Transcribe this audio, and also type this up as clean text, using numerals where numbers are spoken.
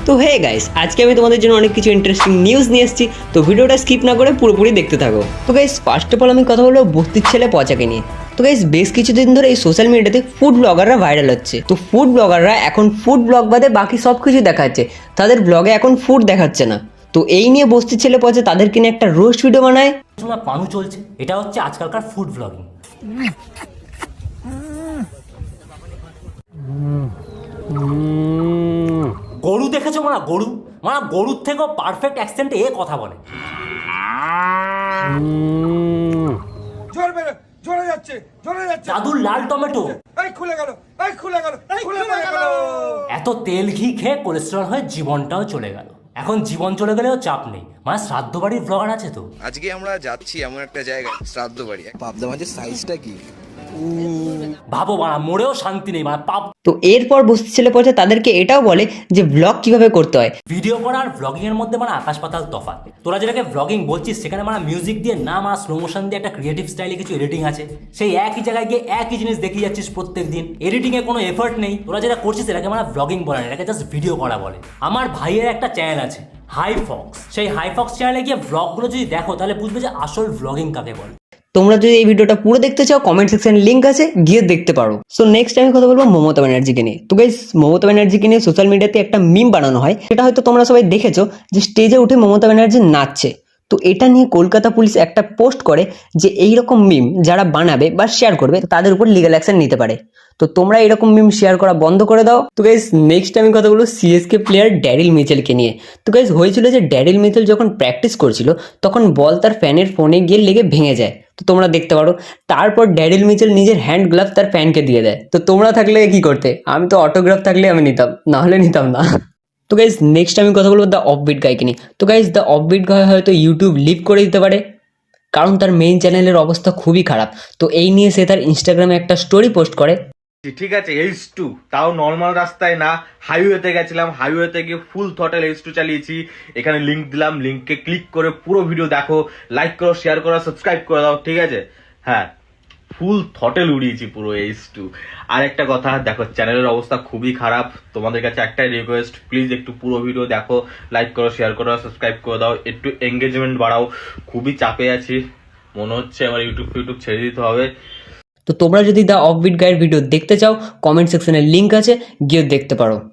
তো hey guys, আজকে আমি তোমাদের জন্য অনেক কিছু ইন্টারেস্টিং নিউজ নিয়ে এসেছি। তো ভিডিওটা স্কিপ না করে পুরোপুরি দেখতে থাকো। তো গাইস, ফার্স্ট অফ অল আমি কথা বলবো বস্তির ছেলে পচাকে নিয়ে। তো গাইস, বেশ কিছুদিন ধরে এই সোশ্যাল মিডিয়াতে ফুড ব্লগাররা ভাইরাল হচ্ছে। তো ফুড ব্লগাররা এখন ফুড ব্লগ বাদে বাকি সব কিছু দেখাচ্ছে, তাদের ব্লগে এখন ফুড দেখাচ্ছে না। তো এই নিয়ে বস্তির ছেলে পচা তাদেরকে নিয়ে একটা রোস্ট ভিডিও বানায়। তোমরা পানু চলছে, এটা হচ্ছে আজকালকার ফুড ব্লগিং। গরু দেখেছো মারা? গরুর থেকেও পারফেক্ট অ্যাকসেন্টে এ কথা বলে। জাদুর লাল টমেটো এত তেল ঘি খেয়ে কোলেস্টেরল হয়ে জীবনটাও চলে গেল। এখন জীবন চলে গেলেও চাপ নেই, মানে শ্রাদ্ধ বাড়ির ব্লগার আছে তো। আজকে আমরা যাচ্ছি এমন একটা জায়গায়, শ্রাদ্ধ বাড়ি। পাবদা মাছের সাইজটা কি ভাবো মারা, মরেও শান্তি নেই মানে পাপ। তো এরপর বস্তির ছেলে পচা তাদেরকে এটাও বলে যে ব্লগ কিভাবে করতে হয়। ভিডিও করা আর ব্লগিং এর মধ্যে মানে আকাশ পাতাল তফাৎ। তোরা যেটাকে ব্লগিং বলছিস সেখানে মানে মিউজিক দিয়ে না, মানে স্লো মোশন দিয়ে একটা ক্রিয়েটিভ স্টাইলে কিছু এডিটিং আছে। সেই একই জায়গায় গিয়ে একই জিনিস দেখিয়ে যাচ্ছিস প্রত্যেক দিন, এডিটিং এ কোনো এফর্ট নেই। তোরা যেটা করছিস এটাকে মানে ব্লগিং বলে না, এটাকে জাস্ট ভিডিও করা বলে। আমার ভাইয়ের একটা চ্যানেল আছে হাই ফক্স, সেই হাই ফক্স চ্যানেলে গিয়ে ব্লগগুলো যদি দেখো তাহলে বুঝবে যে আসল ব্লগিং কাকে বলে। তোমরা যদি এই ভিডিওটা পুরো দেখতে চাও, কমেন্ট সেকশনে লিংক আছে, গিয়ে দেখতে পারো। সো নেক্সট আমি কথা বলবো মমতা ব্যানার্জিকে নিয়ে। তো গাইস, মমতা ব্যানার্জিকে নিয়ে সোশ্যাল মিডিয়াতে একটা মিম বানানো হয়, সেটা হয়তো তোমরা সবাই দেখেছো, যে স্টেজে উঠে মমতা ব্যানার্জি নাচছে। তো এটা নিয়ে কলকাতা পুলিশ একটা পোস্ট করে যে এইরকম মিম যারা বানাবে বা শেয়ার করবে তাদের উপর লিগ্যাল অ্যাকশন নিতে পারে। তো তোমরা এরকম মিম শেয়ার করা বন্ধ করে দাও। তো গাইস, নেক্সট আমি কথা বলবো সিএসকে প্লেয়ার ড্যারিল মিচেলকে নিয়ে। তো গাইস, হয়েছিল যে ড্যারিল মিচেল যখন প্র্যাকটিস করছিল তখন বল তার ফ্যানের ফোনে গিয়ে লেগে ভেঙে যায়। তো তোমরা দেখতে পারো, তারপর ড্যারিল মিচেল নিজের হ্যান্ড গ্লাভ তার ফ্যানকে দিয়ে দেয়। তো তোমরা থাকলে কি করতে? আমি তো অটোগ্রাফ থাকলে আমি নিতাম, না হলে নিতাম না। তো গাইজ, নেক্সট আমি কথা বলবো দ্য অফবিট গাইকে নিয়ে। তো গাইজ, দ্য অফবিট গাই হয়তো ইউটিউব লিভ করে দিতে পারে, কারণ তার মেইন চ্যানেলের অবস্থা খুবই খারাপ। তো এই নিয়ে সে তার ইনস্টাগ্রামে একটা স্টোরি পোস্ট করে। ঠিক আছে, H2 তাও নর্মাল রাস্তায় না, হাইওয়েতে গেছিলাম, হাইওয়েতে গিয়ে ফুল থটল H2 চালিয়েছি। এখানে লিংক দিলাম, লিংকে ক্লিক করে পুরো ভিডিও দেখো, লাইক করো, শেয়ার করো, সাবস্ক্রাইব করে দাও, ঠিক আছে? হ্যাঁ, ফুল থটেল উড়িয়েছি পুরো H2। আর একটা কথা দেখো, চ্যানেলের অবস্থা খুবই খারাপ। তোমাদের কাছে একটাই রিকোয়েস্ট, প্লিজ একটু পুরো ভিডিও দেখো, লাইক করো, শেয়ার করো, সাবস্ক্রাইব করে দাও, একটু এঙ্গেজমেন্ট বাড়াও। খুবই চাপে আছি, মনে হচ্ছে আমার ইউটিউব ছেড়ে দিতে হবে। তো তোমরা যদি দ্য অফবিট গাইয়ের ভিডিও দেখতে চাও, কমেন্ট সেকশনে লিংক আছে, গিয়ে দেখতে পারো।